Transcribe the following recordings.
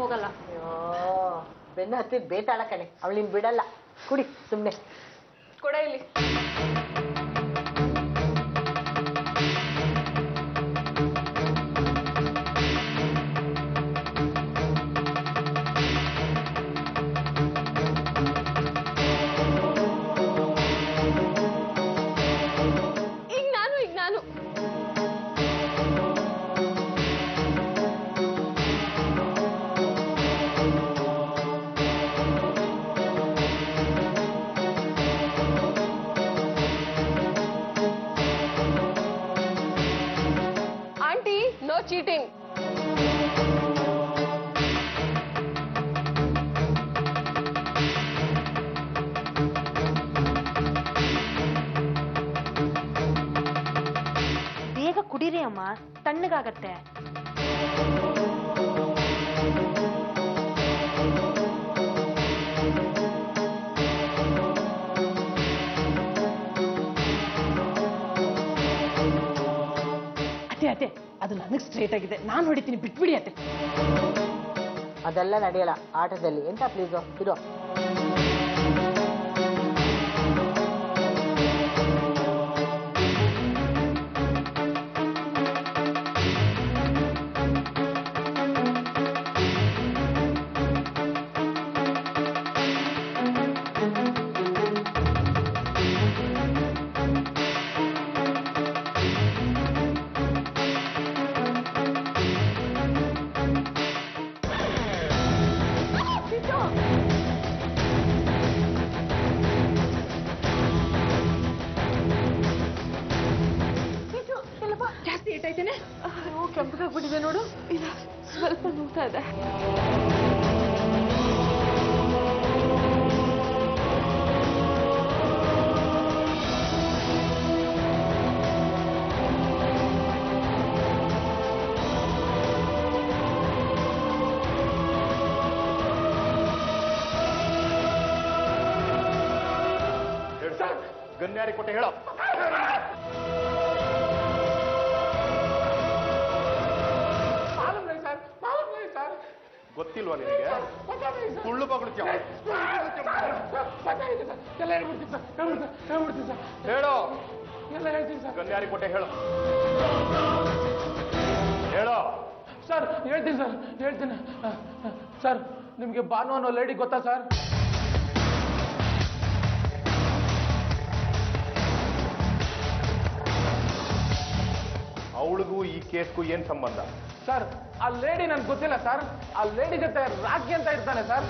ಹೋಗಲ್ಲ. ಅಯ್ಯೋ ಬೆನ್ನ ಹತ್ತಿದ್ ಬೇತಾಳ ಕಣೆ, ಅವಳು ನಿನ್ ಬಿಡಲ್ಲ. ಕುಡಿ ಸುಮ್ನೆ. ಕೊಡ ಇಲ್ಲಿ. No cheating. ಬೇಗ ಕುಡೀರಿ ಅಮ್ಮ, ತಣ್ಣಗಾಗತ್ತೆ. ಅತ್ತೆ ಅದು ನನಗೆ ಸ್ಟ್ರೇಟ್ ಆಗಿದೆ, ನಾನು ಹೊಡಿತೀನಿ, ಬಿಟ್ಬಿಡಿ ಅತ್ತೆ. ಅದೆಲ್ಲ ನಡೆಯಲ್ಲ ಆಟದಲ್ಲಿ. ಎಂತ ಪ್ಲೀಸು ಇರೋ. ಜಾಸ್ತಿ ಏಟಾಯ್ತೇನೆ? ಕೆಂಪಗಾಗ್ಬಿಟ್ಟಿದೆ ನೋಡು. ಇಲ್ಲ, ಸ್ವಲ್ಪ ನೋಡ್ತಾ ಇದೆ. ಗನ್ಯಾರಿ ಕೊಟ್ಟೆ ಹೇಳೋ. ಗೊತ್ತಿಲ್ವಾ ನಿನಗೆ? ಸುಳ್ಳು ಬಗ್ಳುತ್ತೀಯ. ಹೇಳೋ. ಗನ್ಯಾರಿ ಕೊಟ್ಟೆ ಹೇಳೋ. ಹೇಳೋ. ಸರ್ ಹೇಳ್ತೀನಿ ಸರ್, ಹೇಳ್ತೀನಿ ಸರ್. ನಿಮ್ಗೆ ಬಾನು ಅನ್ನೋ ಲೇಡಿ ಗೊತ್ತಾ ಸರ್? ಅವಳಿಗೂ ಈ ಕೇಸ್ಗೂ ಏನ್ ಸಂಬಂಧ? ಸರ್ ಆ ಲೇಡಿ ನನ್ಗೆ ಗೊತ್ತಿಲ್ಲ ಸರ್. ಆ ಲೇಡಿ ಜೊತೆ ರಾಕಿ ಅಂತ ಇರ್ತಾನೆ ಸರ್.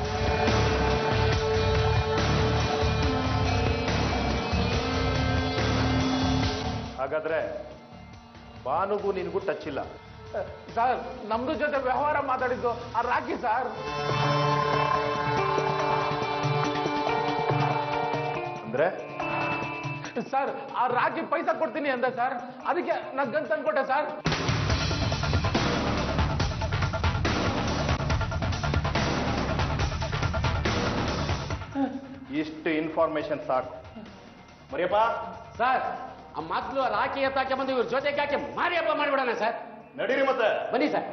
ಹಾಗಾದ್ರೆ ಬಾನುಗೂ ನಿನಗೂ ಟಚ್ ಇಲ್ಲ? ಸರ್ ನಮ್ದು ಜೊತೆ ವ್ಯವಹಾರ ಮಾತಾಡಿದ್ದು ಆ ರಾಕಿ ಸರ್. ಅಂದ್ರೆ ಸರ್ ಆ ರಾಕಿ ಪೈಸಾ ಕೊಡ್ತೀನಿ ಅಂದ ಸರ್, ಅದಕ್ಕೆ ನಾನು ಗನ್ ತಂದ್ಕೊಟ್ಟೆ ಸರ್. ಇಷ್ಟು ಇನ್ಫಾರ್ಮೇಶನ್ ಸಾಕು. ಮರಿಯಪ್ಪ ಸರ್, ಆ ಮೊದಲು ರಾಕಿ ಎತ್ತಾಕೆ ಬಂದು ಇವ್ರ ಜೊತೆಗೆ ಯಾಕೆ ಮಾರಿ ಹಬ್ಬ ಮಾಡಿಬಿಡೋಣ ಸರ್. ನಡೀರಿ ಮತ್ತೆ. ಬನ್ನಿ ಸರ್.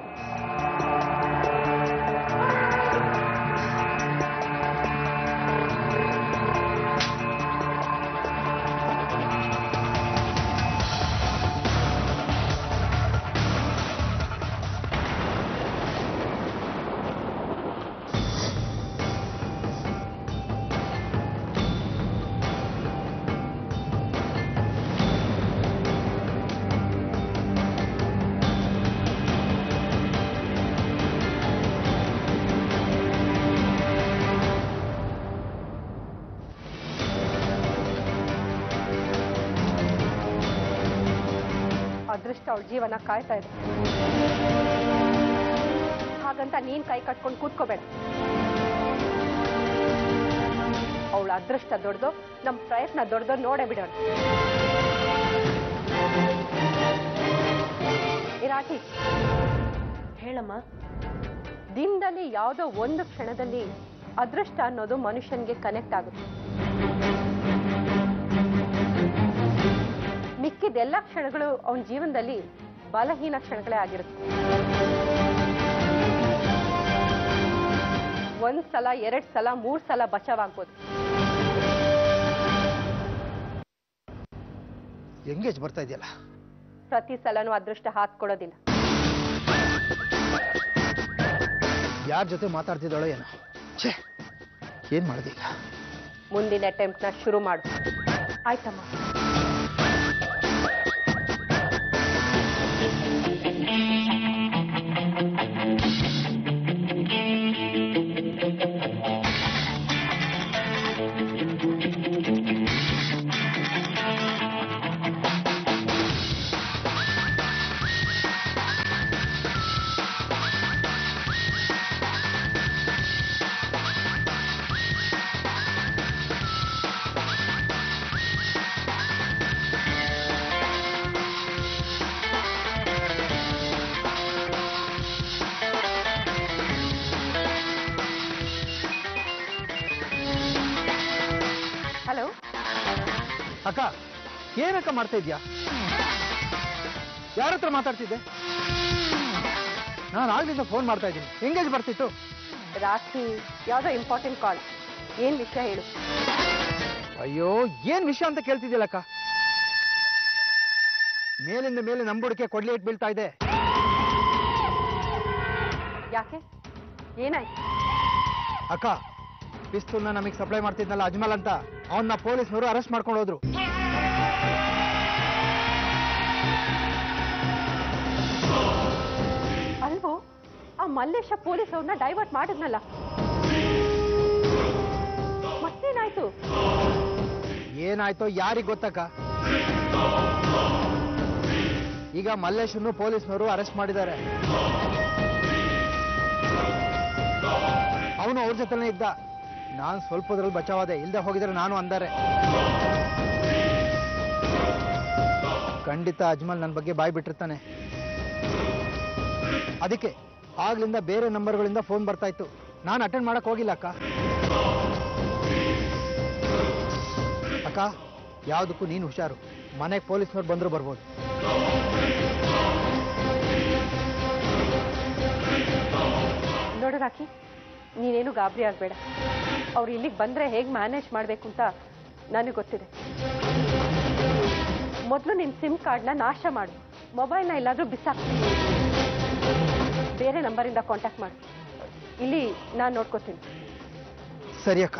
ಅದೃಷ್ಟ ಅವಳ ಜೀವನ ಕಾಯ್ತಾ ಇದೆ. ಹಾಗಂತ ನೀನ್ ಕೈ ಕಟ್ಕೊಂಡು ಕೂತ್ಕೋಬೇಡ. ಅವಳ ಅದೃಷ್ಟ ದೊಡ್ಡದು, ನಮ್ ಪ್ರಯತ್ನ ದೊಡ್ಡದು, ನೋಡೇ ಬಿಡೋಣ. ರಾಕಿ ಹೇಳಮ್ಮ. ದಿನದಲ್ಲಿ ಯಾವುದೋ ಒಂದು ಕ್ಷಣದಲ್ಲಿ ಅದೃಷ್ಟ ಅನ್ನೋದು ಮನುಷ್ಯನ್ಗೆ ಕನೆಕ್ಟ್ ಆಗುತ್ತೆ. ಮಿಕ್ಕಿದೆಲ್ಲ ಕ್ಷಣಗಳು ಅವನ ಜೀವನದಲ್ಲಿ ಬಲಹೀನ ಕ್ಷಣಗಳೇ ಆಗಿರುತ್ತೆ. 1 ಸಲ 2 ಸಲ 3 ಸಲ ಬಚಾವಾಗ್ಬೋದು. ಎಂಗೇಜ್ ಬರ್ತಾ ಇದೆಯಲ್ಲ, ಪ್ರತಿ ಸಲನೂ ಅದೃಷ್ಟ ಹಾತ್ ಕೊಡೋದಿಲ್ಲ. ಯಾರ ಜೊತೆ ಮಾತಾಡ್ತಿದ್ದಾಳೋ ಏನೋ. ಛೇ, ಏನ್ ಮಾಡೋದೀಗ? ಮುಂದಿನ ಅಟೆಂಪ್ಟ್ನ ಶುರು ಮಾಡು. ಆಯ್ತಮ್ಮ. ಹಲೋ ಅಕ್ಕ, ಏನಕ್ಕ ಮಾಡ್ತಾ ಇದ್ಯಾ? ಯಾರ ಹತ್ರ ಮಾತಾಡ್ತಿದ್ದೆ? ನಾನು ಆಗ್ಲಿಂದ ಫೋನ್ ಮಾಡ್ತಾ ಇದ್ದೀನಿ. ಎಂಗೇಜ್ ಬರ್ತಿತ್ತು. ರಾತ್ರಿ ಯಾವುದೋ ಇಂಪಾರ್ಟೆಂಟ್ ಕಾಲ್. ಏನ್ ವಿಷಯ ಹೇಳು. ಅಯ್ಯೋ, ಏನ್ ವಿಷಯ ಅಂತ ಕೇಳ್ತಿದ್ಯಲ್ಲಕ್ಕ? ಮೇಲಿಂದ ಮೇಲೆ ನಂಬುಡಿಕೆ ಕೊಡ್ಲಿ ಇಟ್ಟು ಬೀಳ್ತಾ ಇದೆ. ಯಾಕೆ, ಏನಾಯ್ತು? ಅಕ್ಕ, ಪಿಸ್ತೂಲ್ನ ನಮಗೆ ಸಪ್ಲೈ ಮಾಡ್ತಿದ್ನಲ್ಲ ಅಜ್ಮಲ್ ಅಂತ, ಅವನ್ನ ಪೊಲೀಸ್ನವರು ಅರೆಸ್ಟ್ ಮಾಡ್ಕೊಂಡು ಹೋದ್ರು. ಅಲ್ವೋ, ಆ ಮಲ್ಲೇಶ ಪೊಲೀಸ್ ಅವ್ರನ್ನ ಡೈವರ್ಟ್ ಮಾಡಿದ್ನಲ್ಲ, ಮತ್ತೇನಾಯ್ತು? ಏನಾಯ್ತೋ ಯಾರಿಗ್ ಗೊತ್ತಕ್ಕ. ಈಗ ಮಲ್ಲೇಶನ್ನು ಪೊಲೀಸ್ನವರು ಅರೆಸ್ಟ್ ಮಾಡಿದ್ದಾರೆ. ಅವನು ಅವ್ರ ಜೊತೆನೇ ಇದ್ದ. ನಾನು ಸ್ವಲ್ಪದ್ರಲ್ಲಿ ಬಚಾವಾದೆ. ಇಲ್ದೆ ಹೋಗಿದ್ರೆ ನಾನು ಅಂದಾರೆ. ಖಂಡಿತ ಅಜ್ಮಲ್ ನನ್ನ ಬಗ್ಗೆ ಬಾಯ್ ಬಿಟ್ಟಿರ್ತಾನೆ. ಅದಕ್ಕೆ ಆಗ್ಲಿಂದ ಬೇರೆ ನಂಬರ್ಗಳಿಂದ ಫೋನ್ ಬರ್ತಾ ಇತ್ತು. ನಾನು ಅಟೆಂಡ್ ಮಾಡಕ್ ಹೋಗಿಲ್ಲ ಅಕ್ಕ. ಅಕ್ಕ, ಯಾವುದಕ್ಕೂ ನೀನು ಹುಷಾರು. ಮನೆಗೆ ಪೊಲೀಸ್ನವ್ರು ಬಂದ್ರು ಬರ್ಬೋದು. ನೋಡು ರಾಕಿ, ನೀನೇನು ಗಾಬರಿ ಆಗ್ಬೇಡ. ಅವ್ರು ಇಲ್ಲಿಗೆ ಬಂದ್ರೆ ಹೇಗೆ ಮ್ಯಾನೇಜ್ ಮಾಡಬೇಕು ಅಂತ ನನಗೆ ಗೊತ್ತಿದೆ. ಮೊದಲು ನಿನ್ನ ಸಿಮ್ ಕಾರ್ಡ್ನ ನಾಶ ಮಾಡು. ಮೊಬೈಲ್ನ ಎಲ್ಲಾದರೂ ಬಿಸಾಕು. ಬೇರೆ ನಂಬರಿಂದ ಕಾಂಟ್ಯಾಕ್ಟ್ ಮಾಡು. ಇಲ್ಲಿ ನಾನು ನೋಡ್ಕೋತೀನಿ. ಸರಿ ಅಕ್ಕ.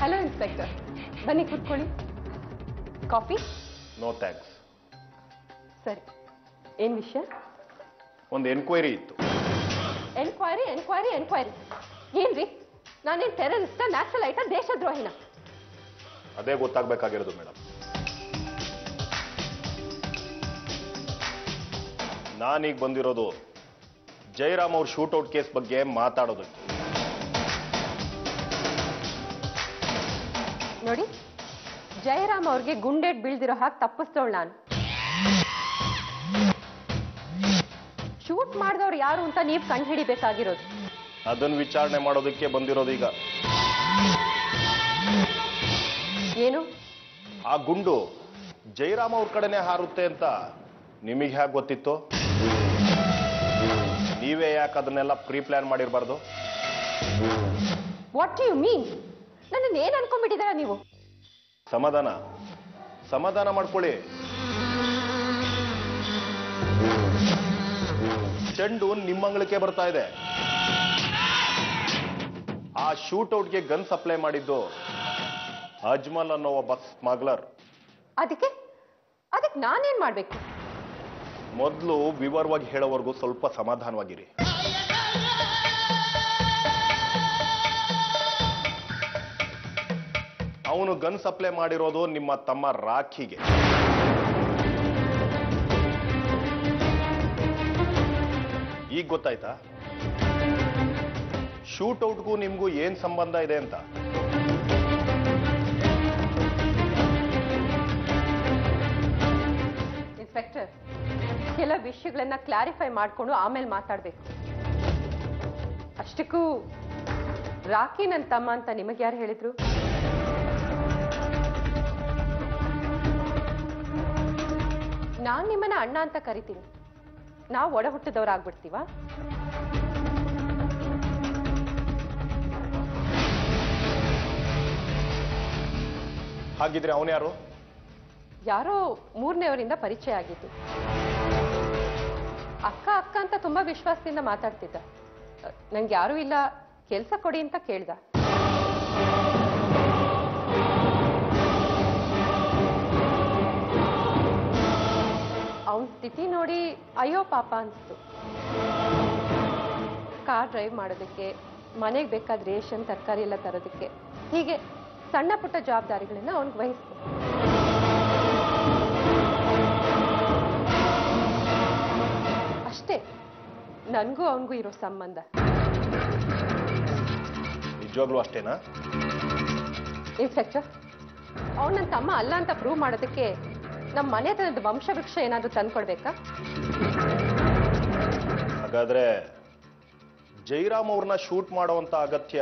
ಹಲೋ ಇನ್ಸ್ಪೆಕ್ಟರ್, ಬನ್ನಿ ಕೂತ್ಕೊಳ್ಳಿ. ಕಾಫಿ? No thanks. ಸರಿ, ಏನು ವಿಷಯ? ಒಂದು ಎನ್ಕ್ವೈರಿ ಇತ್ತು. ಎನ್ಕ್ವೈರಿ ಎನ್ಕ್ವೈರಿ ಎನ್ಕ್ವೈರಿ ಏನ್ರಿ? ನಾನೇನು ಟೆರರಿಸ್ಟ, ನ್ಯಾಕ್ಸಲೈಟ, ದೇಶದ್ರೋಹಿನ? ಅದೇ ಗೊತ್ತಾಗಬೇಕಾಗಿರೋದು ಮೇಡಮ್. ನಾನೀಗ ಬಂದಿರೋದು ಜಯರಾಮ್ ಅವ್ರ ಶೂಟೌಟ್ ಕೇಸ್ ಬಗ್ಗೆ ಮಾತಾಡೋದಕ್ಕೆ. ನೋಡಿ, ಜಯರಾಮ್ ಅವ್ರಿಗೆ ಗುಂಡೇಟ್ ಬೀಳ್ದಿರೋ ಹಾಗೆ ತಪ್ಪಿಸ್ತೋಳು ನಾನು. ಶೂಟ್ ಮಾಡಿದವ್ರು ಯಾರು ಅಂತ ನೀವು ಕಂಡು ಹಿಡಿಬೇಕಾಗಿರೋದು. ಅದನ್ನು ವಿಚಾರಣೆ ಮಾಡೋದಕ್ಕೆ ಬಂದಿರೋದು ಈಗ. ಏನು? ಆ ಗುಂಡು ಜಯರಾಮ್ ಅವ್ರ ಕಡೆನೆ ಹಾರುತ್ತೆ ಅಂತ ನಿಮಗೆ ಹೇಗೆ ಗೊತ್ತಿತ್ತು? ನೀವೇ ಯಾಕೆ ಅದನ್ನೆಲ್ಲ ಪ್ರೀ ಪ್ಲಾನ್ ಮಾಡಿರಬಾರ್ದು? What you mean? ನನ್ನನ್ನು ಏನು ಅನ್ಕೊಂಡ್ಬಿಟ್ಟಿದ್ದೀರಾ ನೀವು? ಸಮಾಧಾನ ಮಾಡ್ಕೊಳ್ಳಿ. ಚೆಂಡು ನಿಮ್ಮ ಅಂಗಳಕ್ಕೆ ಬರ್ತಾ ಇದೆ. ಆ ಶೂಟ್ಔಟ್ಗೆ ಗನ್ ಸಪ್ಲೈ ಮಾಡಿದ್ದು ಅಜ್ಮಲ್ ಅನ್ನೋ ಒಬ್ಬ ಸ್ಮಗ್ಲರ್. ಅದಕ್ಕೆ ನಾನೇನ್ ಮಾಡ್ಬೇಕು? ಮೊದಲು ವಿವರವಾಗಿ ಹೇಳೋವರೆಗೂ ಸ್ವಲ್ಪ ಸಮಾಧಾನವಾಗಿರಿ. ಅವನು ಗನ್ ಸಪ್ಲೈ ಮಾಡಿರೋದು ನಿಮ್ಮ ತಮ್ಮ ರಾಖಿಗೆ. ಈಗ ಗೊತ್ತಾಯ್ತಾ ಶೂಟ್ಔಟ್ಗೂ ನಿಮ್ಗೂ ಏನ್ ಸಂಬಂಧ ಇದೆ ಅಂತ? ಇನ್ಸ್ಪೆಕ್ಟರ್, ಕೆಲ ವಿಷಯಗಳನ್ನ ಕ್ಲಾರಿಫೈ ಮಾಡ್ಕೊಂಡು ಆಮೇಲೆ ಮಾತಾಡ್ಬೇಕು. ಅಷ್ಟಕ್ಕೂ ರಾಕಿ ನನ್ನ ತಮ್ಮ ಅಂತ ನಿಮಗೆ ಯಾರು ಹೇಳಿದ್ರು? ನಾನ್ ನಿಮ್ಮನ್ನ ಅಣ್ಣ ಅಂತ ಕರಿತೀನಿ, ನಾವು ಒಡ ಹುಟ್ಟಿದವರಾಗ್ಬಿಡ್ತೀವ? ಹಾಗಿದ್ರೆ ಅವನು ಯಾರು? ಯಾರೋ ಮೂರನೇವರಿಂದ ಪರಿಚಯ ಆಗಿದ್ದು. ಅಕ್ಕ ಅಕ್ಕ ಅಂತ ತುಂಬಾ ವಿಶ್ವಾಸದಿಂದ ಮಾತಾಡ್ತಿದ್ದ. ನಂಗೆ ಯಾರೂ ಇಲ್ಲ, ಕೆಲಸ ಕೊಡಿ ಅಂತ ಕೇಳ್ದ. ಅವನ ಸ್ಥಿತಿ ನೋಡಿ ಅಯ್ಯೋ ಪಾಪ ಅನ್ಸ್ತು. ಕಾರ್ ಡ್ರೈವ್ ಮಾಡೋದಕ್ಕೆ, ಮನೆಗೆ ಬೇಕಾದ ರೇಷನ್ ತರಕಾರಿ ಎಲ್ಲ ತರೋದಕ್ಕೆ, ಹೀಗೆ ಸಣ್ಣ ಪುಟ್ಟ ಜವಾಬ್ದಾರಿಗಳನ್ನ ಅವನಿಗೆ ವಹಿಸ್ತು. ಅಷ್ಟೇ ನನ್ಗೂ ಅವನಿಗೂ ಇರೋ ಸಂಬಂಧ. ನಿಜವಾಗ್ಲೂ ಅಷ್ಟೇನಾ? ಇನ್ಸ್ಪೆಕ್ಟರ್, ಅವನು ನನ್ನ ತಮ್ಮ ಅಲ್ಲ ಅಂತ ಪ್ರೂವ್ ಮಾಡೋದಕ್ಕೆ ನಮ್ಮ ಮನೆತನದ ವಂಶವೃಕ್ಷ ಏನಾದರೂ ತಂದ್ಕೊಡ್ಬೇಕಾ? ಹಾಗಾದ್ರೆ ಜೈರಾಮ್ ಅವ್ರನ್ನ ಶೂಟ್ ಮಾಡುವಂತ ಅಗತ್ಯ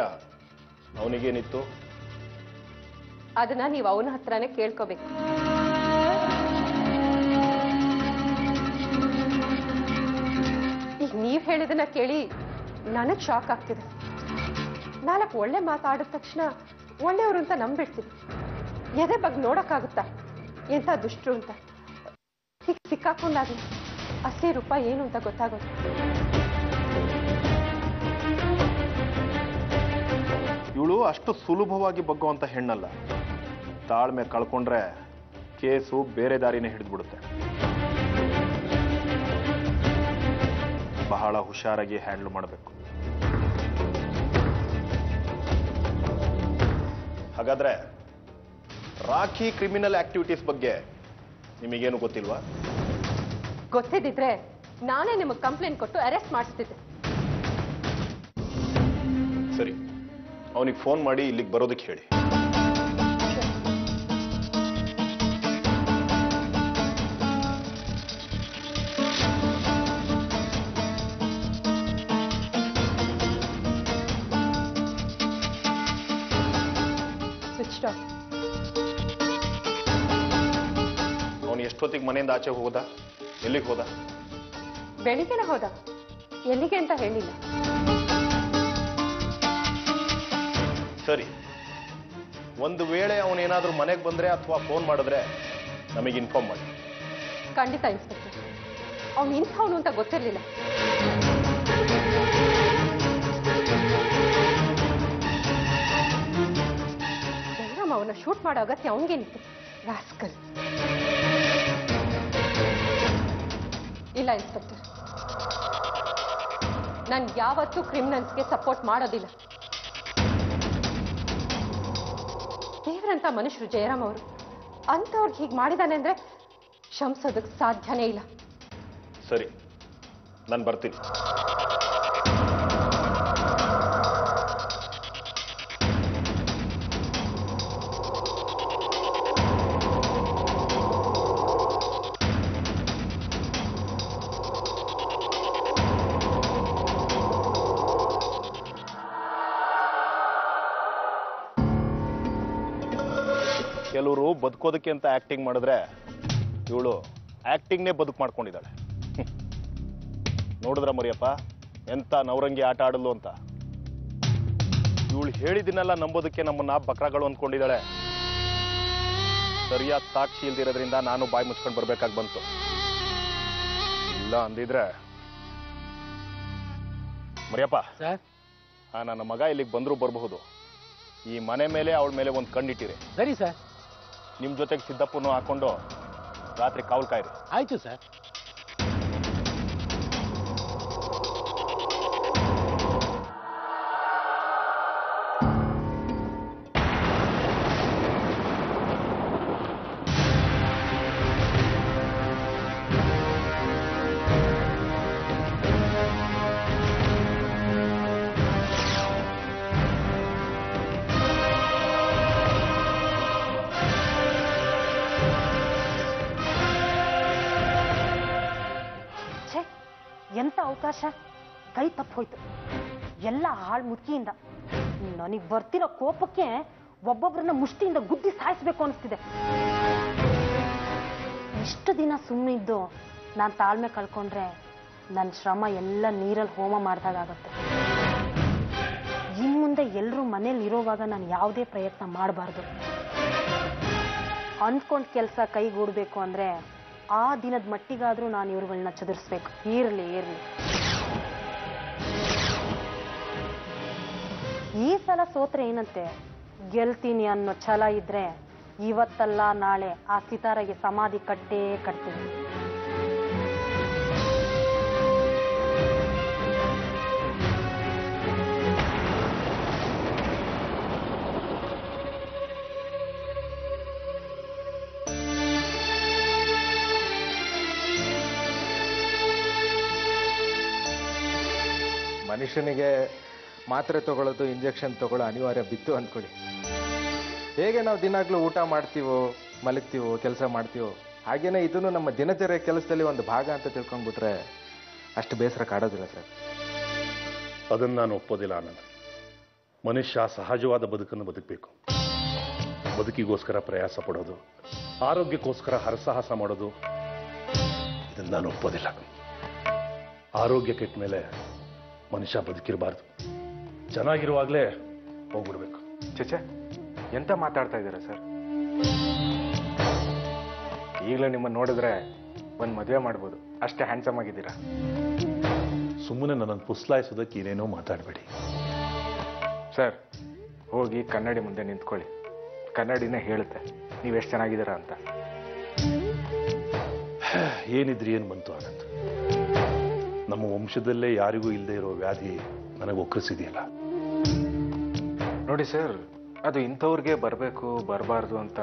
ಅವನಿಗೇನಿತ್ತು? ಅದನ್ನ ನೀವು ಅವನ ಹತ್ರನೇ ಕೇಳ್ಕೋಬೇಕು. ಈಗ ನೀವ್ ಹೇಳಿದನ್ನ ಕೇಳಿ ನನಗ್ ಶಾಕ್ ಆಗ್ತಿದೆ. 4 ಒಳ್ಳೆ ಮಾತಾಡಿದ ತಕ್ಷಣ ಒಳ್ಳೆಯವರು ಅಂತ ನಂಬಿಡ್ತೀವಿ. ಎದೆ ಬಗ್ಗೆ ನೋಡಕ್ಕಾಗುತ್ತಾ ಎಂತ ದುಷ್ಟರು ಅಂತ? ಸಿಕ್ಕಾಕೊಂಡಾಗ್ಲಿ ಅಸಲಿ ರೂಪ ಏನು ಅಂತ ಗೊತ್ತಾಗೋದು. ಇವಳು ಅಷ್ಟು ಸುಲಭವಾಗಿ ಬಗ್ಗುವಂತ ಹೆಣ್ಣಲ್ಲ. ತಾಳ್ಮೆ ಕಳ್ಕೊಂಡ್ರೆ ಕೇಸು ಬೇರೆ ದಾರಿನೇ ಹಿಡಿದ್ಬಿಡುತ್ತೆ. ಬಹಳ ಹುಷಾರಾಗಿ ಹ್ಯಾಂಡಲ್ ಮಾಡಬೇಕು. ಹಾಗಾದ್ರೆ ರಾಖಿ ಕ್ರಿಮಿನಲ್ ಆಕ್ಟಿವಿಟೀಸ್ ಬಗ್ಗೆ ನಿಮಗೇನು ಗೊತ್ತಿಲ್ವಾ? ಗೊತ್ತಿದ್ದಿದ್ರೆ ನಾನೇ ನಿಮಗೆ ಕಂಪ್ಲೇಂಟ್ ಕೊಟ್ಟು ಅರೆಸ್ಟ್ ಮಾಡಿಸ್ತಿದ್ದೆ. ಸರಿ, ಅವನಿಗೆ ಫೋನ್ ಮಾಡಿ ಇಲ್ಲಿಗೆ ಬರೋದಕ್ಕೆ ಹೇಳಿ. Switch off. ಅವನು ಎಷ್ಟೊತ್ತಿಗೆ ಮನೆಯಿಂದ ಆಚೆ ಹೋದ? ಎಲ್ಲಿಗೆ ಹೋದ? ಬೆಳಿಗ್ಗೆನೆ ಹೋದ. ಎಲ್ಲಿಗೆ ಅಂತ ಹೇಳಿಲ್ಲ. ಸರಿ, ಒಂದು ವೇಳೆ ಅವನೇನಾದ್ರೂ ಮನೆಗೆ ಬಂದ್ರೆ ಅಥವಾ ಫೋನ್ ಮಾಡಿದ್ರೆ ನಮಗೆ ಇನ್ಫಾರ್ಮ್ ಮಾಡಿ. ಖಂಡಿತ ಇನ್ಸ್ಪೆಕ್ಟರ್, ಅವನು ಇಂಥವನು ಅಂತ ಗೊತ್ತಿರಲಿಲ್ಲ. ಜೈರಾಮ್ ಅವನ ಶೂಟ್ ಮಾಡೋ ಅಗತ್ಯ ಅವನಿಗೇನಿತ್ತು? ರಾಸ್ಕಲ್. ಇಲ್ಲ ಇನ್ಸ್ಪೆಕ್ಟರ್, ನಾನು ಯಾವತ್ತೂ ಕ್ರಿಮಿನಲ್ಸ್ಗೆ ಸಪೋರ್ಟ್ ಮಾಡೋದಿಲ್ಲ. ದೇವರಂತ ಮನುಷ್ಯರು ಜಯರಾಮ್ ಅವರು. ಅಂಥವ್ರಿಗೆ ಹೀಗೆ ಮಾಡಿದಾನೆ ಅಂದ್ರೆ ಕ್ಷಮಿಸೋದಕ್ಕೆ ಸಾಧ್ಯನೇ ಇಲ್ಲ. ಸರಿ, ನಾನು ಬರ್ತೀನಿ. ಕೆಲವರು ಬದುಕೋದಕ್ಕೆ ಅಂತ ಆಕ್ಟಿಂಗ್ ಮಾಡಿದ್ರೆ ಇವಳು ಆಕ್ಟಿಂಗ್ನೇ ಬದುಕು ಮಾಡ್ಕೊಂಡಿದ್ದಾಳೆ. ನೋಡಿದ್ರ ಮರಿಯಪ್ಪ ಎಂತ ನವರಂಗಿ ಆಟ ಆಡಲು ಅಂತ. ಇವಳು ಹೇಳಿದಿನೆಲ್ಲ ನಂಬೋದಕ್ಕೆ ನಮ್ಮನ್ನ ಬಕ್ರಾಗಳು ಅಂದ್ಕೊಂಡಿದ್ದಾಳೆ. ಸರಿಯಾದ ಸಾಕ್ಷಿ ಇಲ್ದಿರೋದ್ರಿಂದ ನಾನು ಬಾಯಿ ಮುಚ್ಕೊಂಡು ಬರ್ಬೇಕಾಗಿ ಬಂತು. ಇಲ್ಲ ಅಂದಿದ್ರೆ ಮರಿಯಪ್ಪ ಸರ್ ನನ್ನ ಮಗ ಇಲ್ಲಿಗೆ ಬಂದರೂ ಬರಬಹುದು. ಈ ಮನೆ ಮೇಲೆ ಅವಳ ಮೇಲೆ ಒಂದು ಕಣ್ಣಿಟ್ಟಿರಿ. ಸರಿ ಸರ್. ನಿಮ್ಮ ಜೊತೆಗೆ ಸಿದ್ದಪ್ಪನೂ ಹಾಕೊಂಡು ರಾತ್ರಿ ಕಾವಲು ಕಾಯಿರಿ. ಆಯ್ತು ಸರ್. ಎಂತ ಅವಕಾಶ ಕೈ ತಪ್ಪೋಯ್ತು. ಎಲ್ಲ ಹಾಳು ಮುಚ್ಚಿಯಿಂದ ನನಗೆ ಬರ್ತಿರೋ ಕೋಪಕ್ಕೆ ಒಬ್ಬೊಬ್ಬರನ್ನ ಮುಷ್ಟಿಯಿಂದ ಗುದ್ದಿ ಸಾಯಿಸ್ಬೇಕು ಅನಿಸ್ತಿದೆ. ಇಷ್ಟು ದಿನ ಸುಮ್ಮನೆ ಇದ್ದು ನಾನು ತಾಳ್ಮೆ ಕಳ್ಕೊಂಡ್ರೆ ನನ್ನ ಶ್ರಮ ಎಲ್ಲ ನೀರಲ್ಲಿ ಹೋಮ ಮಾಡ್ದಾಗತ್ತೆ. ಇನ್ನು ಮುಂದೆ ಎಲ್ಲರೂ ಮನೇಲಿ ಇರೋವಾಗ ನಾನು ಯಾವುದೇ ಪ್ರಯತ್ನ ಮಾಡಬಾರ್ದು. ಅಂದ್ಕೊಂಡ್ ಕೆಲಸ ಕೈಗೂಡಬೇಕು ಅಂದ್ರೆ ಆ ದಿನದ ಮಟ್ಟಿಗಾದ್ರೂ ನಾನು ಇವ್ರುಗಳನ್ನ ಚದುರಿಸ್ಬೇಕು. ಇರ್ಲಿ ಈ ಸಲ ಸೋತ್ರೆ ಏನಂತೆ, ಗೆಲ್ತೀನಿ ಅನ್ನೋ ಛಲ ಇದ್ರೆ ಇವತ್ತಲ್ಲ ನಾಳೆ ಆ ಸಿತಾರಗೆ ಸಮಾಧಿ ಕಟ್ಟೇ ಕಟ್ತೀನಿ. ಮನುಷ್ಯನಿಗೆ ಮಾತ್ರೆ ತಗೊಳ್ಳೋದು, ಇಂಜೆಕ್ಷನ್ ತಗೊಳ್ಳೋ ಅನಿವಾರ್ಯ ಬಿತ್ತು ಅಂದ್ಕೊಳ್ಳಿ. ಹೇಗೆ ನಾವು ದಿನಾಗ್ಲೂ ಊಟ ಮಾಡ್ತೀವೋ, ಮಲಗ್ತೀವೋ, ಕೆಲಸ ಮಾಡ್ತೀವೋ, ಹಾಗೇನೆ ಇದನ್ನು ನಮ್ಮ ದಿನಚರ್ಯ ಕೆಲಸದಲ್ಲಿ ಒಂದು ಭಾಗ ಅಂತ ತಿಳ್ಕೊಂಡ್ಬಿಟ್ರೆ ಅಷ್ಟು ಬೇಸರ ಕಾಡೋದಿಲ್ಲ ಸರ್. ಅದನ್ನು ನಾನು ಒಪ್ಪೋದಿಲ್ಲ ಆನಂದ್. ಮನುಷ್ಯ ಸಹಜವಾದ ಬದುಕನ್ನು ಬದುಕಬೇಕು. ಬದುಕಿಗೋಸ್ಕರ ಪ್ರಯಾಸ ಪಡೋದು, ಆರೋಗ್ಯಕ್ಕೋಸ್ಕರ ಹರಸಾಹಸ ಮಾಡೋದು, ಇದನ್ನು ನಾನು ಒಪ್ಪೋದಿಲ್ಲ. ಆರೋಗ್ಯ ಕೆಟ್ಟ ಮೇಲೆ ಮನುಷ್ಯ ಬದುಕಿರಬಾರ್ದು. ಚೆನ್ನಾಗಿರುವಾಗಲೇ ಹೋಗ್ಬಿಡ್ಬೇಕು. ಚಚೆ, ಎಂತ ಮಾತಾಡ್ತಾ ಇದ್ದೀರಾ ಸರ್? ಈಗಲೇ ನಿಮ್ಮನ್ನು ನೋಡಿದ್ರೆ ಒಂದು ಮದುವೆ ಮಾಡ್ಬೋದು, ಅಷ್ಟೇ ಹ್ಯಾಂಡ್ಸಮ್ ಆಗಿದ್ದೀರಾ. ಸುಮ್ಮನೆ ನನ್ನನ್ನು ಪುಸ್ಲಾಯಿಸೋದಕ್ಕೆ ಏನೇನೋ ಮಾತಾಡಬೇಡಿ ಸರ್. ಹೋಗಿ ಕನ್ನಡಿ ಮುಂದೆ ನಿಂತ್ಕೊಳ್ಳಿ. ಕನ್ನಡಿನೇ ಹೇಳುತ್ತೆ ನೀವೆಷ್ಟು ಚೆನ್ನಾಗಿದ್ದೀರಾ ಅಂತ. ಏನಿದ್ರಿ ಏನು ಬಂತು ಆನಂದ್? ನಮ್ಮ ವಂಶದಲ್ಲೇ ಯಾರಿಗೂ ಇಲ್ಲದೆ ಇರೋ ವ್ಯಾಧಿ ನನಗೆ ಒಕ್ಕರಿಸಿದೆಯಲ್ಲ. ನೋಡಿ ಸರ್, ಅದು ಇಂಥವ್ರಿಗೆ ಬರಬೇಕು ಬರಬಾರ್ದು ಅಂತ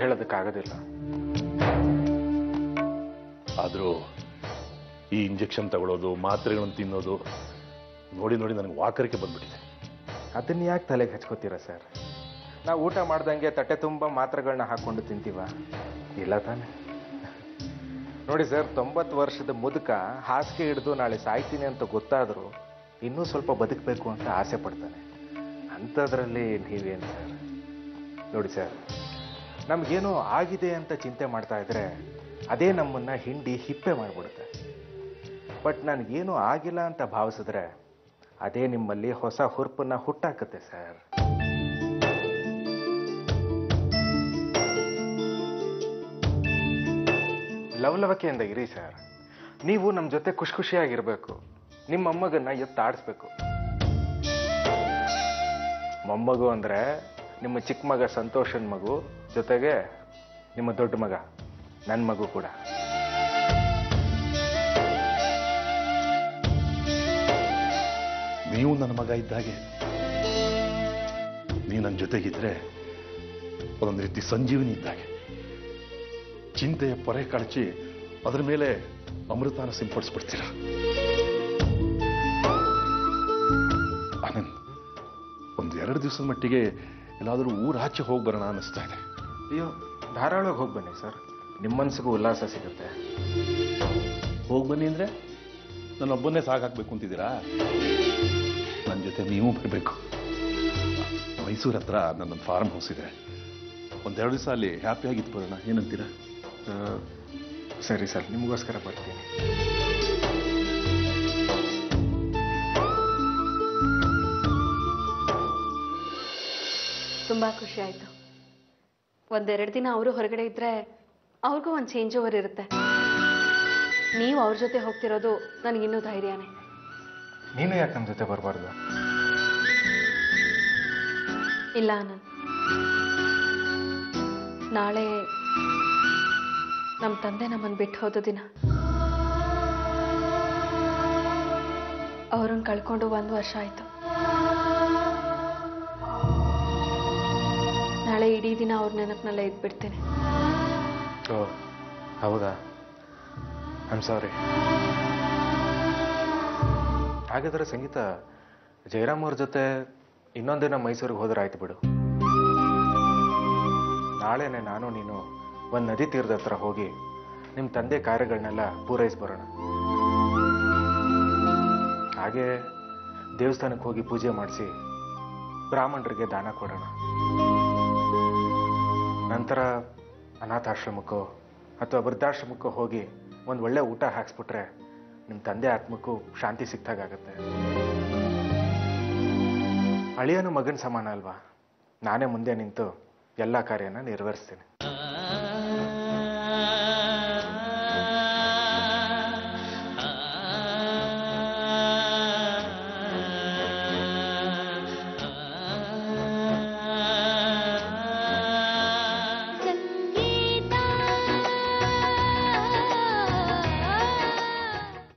ಹೇಳೋದಕ್ಕಾಗೋದಿಲ್ಲ. ಆದರೂ ಈ ಇಂಜೆಕ್ಷನ್ ತಗೊಳ್ಳೋದು, ಮಾತ್ರೆಗಳನ್ನು ತಿನ್ನೋದು ನೋಡಿ ನೋಡಿ ನನಗೆ ವಾಕರಿಕೆ ಬಂದ್ಬಿಟ್ಟಿದೆ. ಅದನ್ನ ಯಾಕೆ ತಲೆಗೆ ಹಚ್ಕೋತೀರಾ ಸರ್? ನಾವು ಊಟ ಮಾಡ್ದಂಗೆ ತಟ್ಟೆ ತುಂಬ ಮಾತ್ರೆಗಳನ್ನ ಹಾಕ್ಕೊಂಡು ತಿಂತೀವ? ಇಲ್ಲ ತಾನೆ. ನೋಡಿ ಸರ್, 90 ವರ್ಷದ ಮುದುಕ ಹಾಸಿಗೆ ಹಿಡಿದು ನಾಳೆ ಸಾಯ್ತೀನಿ ಅಂತ ಗೊತ್ತಾದರೂ ಇನ್ನೂ ಸ್ವಲ್ಪ ಬದುಕಬೇಕು ಅಂತ ಆಸೆ ಪಡ್ತಾನೆ. ಅಂಥದ್ರಲ್ಲಿ ನೀವೇನು ಸರ್? ನೋಡಿ ಸರ್, ನಮಗೇನೋ ಆಗಿದೆ ಅಂತ ಚಿಂತೆ ಮಾಡ್ತಾ ಇದ್ರೆ ಅದೇ ನಮ್ಮನ್ನು ಹಿಂಡಿ ಹಿಪ್ಪೆ ಮಾಡಿಬಿಡುತ್ತೆ. ಬಟ್ ನನಗೇನೂ ಆಗಿಲ್ಲ ಅಂತ ಭಾವಿಸಿದ್ರೆ ಅದೇ ನಿಮ್ಮಲ್ಲಿ ಹೊಸ ಹುರುಪನ್ನ ಹುಟ್ಟಾಕತ್ತೆ ಸರ್. ಲವಲವಿಕೆಯಿಂದ ಇರಿ ಸರ್. ನೀವು ನಮ್ಮ ಜೊತೆ ಖುಷಿ ಖುಷಿಯಾಗಿರ್ಬೇಕು. ನಿಮ್ಮ ಮೊಮ್ಮಗನ್ನ ಎತ್ತಾಡಿಸ್ಬೇಕು. ಮೊಮ್ಮಗು ಅಂದ್ರೆ ನಿಮ್ಮ ಚಿಕ್ಕ ಮಗ ಸಂತೋಷನ್ ಮಗು, ಜೊತೆಗೆ ನಿಮ್ಮ ದೊಡ್ಡ ಮಗ ನನ್ನ ಮಗು ಕೂಡ. ನೀವು ನನ್ನ ಮಗ ಇದ್ದಾಗೆ. ನೀವು ನನ್ನ ಜೊತೆಗಿದ್ರೆ ಅದೊಂದು ರೀತಿ ಸಂಜೀವನಿ ಇದ್ದಾಗೆ. ಚಿಂತೆಯ ಪೊರೆ ಕಳಚಿ ಅದರ ಮೇಲೆ ಅಮೃತಾನ ಸಿಂಪಡಿಸ್ಬಿಡ್ತೀರ. ಆನಂದ್, ಒಂದು 2 ದಿವಸದ ಮಟ್ಟಿಗೆ ಎಲ್ಲಾದರೂ ಊರಾಚೆ ಹೋಗಿ ಬರೋಣ ಅನ್ನಿಸ್ತಾ ಇದೆ. ಅಯ್ಯೋ, ಧಾರಾಳವಾಗಿ ಹೋಗಿ ಬನ್ನಿ ಸರ್. ನಿಮ್ಮ ಮನಸ್ಸಿಗೂ ಉಲ್ಲಾಸ ಸಿಗುತ್ತೆ. ಹೋಗಿ ಬನ್ನಿ ಅಂದರೆ ನನ್ನೊಬ್ಬನ್ನೇ ಸಾಕಾಗಬೇಕು ಅಂತಿದ್ದೀರಾ? ನನ್ನ ಜೊತೆ ನೀವು ಬರಬೇಕು. ಮೈಸೂರು ಹತ್ರ ನನ್ನೊಂದು ಫಾರ್ಮ್ ಹೌಸ್ ಇದೆ. 1-2 ದಿವಸ ಅಲ್ಲಿ ಹ್ಯಾಪಿಯಾಗಿತ್ತು ಬರೋಣ, ಏನಂತೀರಾ? ಸರಿ ಸರ್, ನಿಮಗೋಸ್ಕರ ಬರ್ತೀನಿ. ತುಂಬ ಖುಷಿ ಆಯಿತು. 1-2 ದಿನ ಅವರು ಹೊರಗಡೆ ಇದ್ದರೆ ಅವ್ರಿಗೂ ಒಂದು ಚೇಂಜ್ ಓವರ್ ಇರುತ್ತೆ. ನೀವು ಅವ್ರ ಜೊತೆ ಹೋಗ್ತಿರೋದು ನನಗಿನ್ನೂ ಧೈರ್ಯನೇ. ನೀನು ಯಾಕೆ ನಮ್ಮ ಜೊತೆ ಬರಬಾರ್ದು? ಇಲ್ಲ ಆನಂದ್, ನಾಳೆ ನಮ್ಮ ತಂದೆ ನಮ್ಮನ್ನು ಬಿಟ್ಟು ಹೋದ ದಿನ. ಅವ್ರನ್ನ ಕಳ್ಕೊಂಡು 1 ವರ್ಷ ಆಯ್ತು. ನಾಳೆ ಇಡೀ ದಿನ ಅವ್ರ ನೆನಪಿನಲ್ಲೇ ಇದ್ಬಿಡ್ತೇನೆ. ಓ ಹೌದಾ? I'm sorry. ಹಾಗಾದ್ರೆ ಸಂಗೀತ, ಜಯರಾಮ್ ಅವ್ರ ಜೊತೆ ಇನ್ನೊಂದಿನ ಮೈಸೂರಿಗೆ ಹೋದ್ರೆ ಆಯ್ತು ಬಿಡು. ನಾಳೆನೆ ನಾನು ನೀನು ಒಂದು ನದಿ ತೀರದ ಹತ್ರ ಹೋಗಿ ನಿಮ್ಮ ತಂದೆ ಕಾರ್ಯಗಳನ್ನೆಲ್ಲ ಪೂರೈಸಿ ಬರೋಣ. ಹಾಗೆ ದೇವಸ್ಥಾನಕ್ಕೆ ಹೋಗಿ ಪೂಜೆ ಮಾಡಿಸಿ ಬ್ರಾಹ್ಮಣರಿಗೆ ದಾನ ಕೊಡೋಣ. ನಂತರ ಅನಾಥಾಶ್ರಮಕ್ಕೋ ಅಥವಾ ವೃದ್ಧಾಶ್ರಮಕ್ಕೋ ಹೋಗಿ ಒಂದು ಒಳ್ಳೆ ಊಟ ಹಾಕ್ಸ್ಬಿಟ್ರೆ ನಿಮ್ಮ ತಂದೆ ಆತ್ಮಕ್ಕೂ ಶಾಂತಿ ಸಿಕ್ತಾಗತ್ತೆ. ಅಳಿಯನು ಮಗನ ಸಮಾನ ಅಲ್ವಾ? ನಾನೇ ಮುಂದೆ ನಿಂತು ಎಲ್ಲ ಕಾರ್ಯನ ನೆರವೇರಿಸ್ತೀನಿ.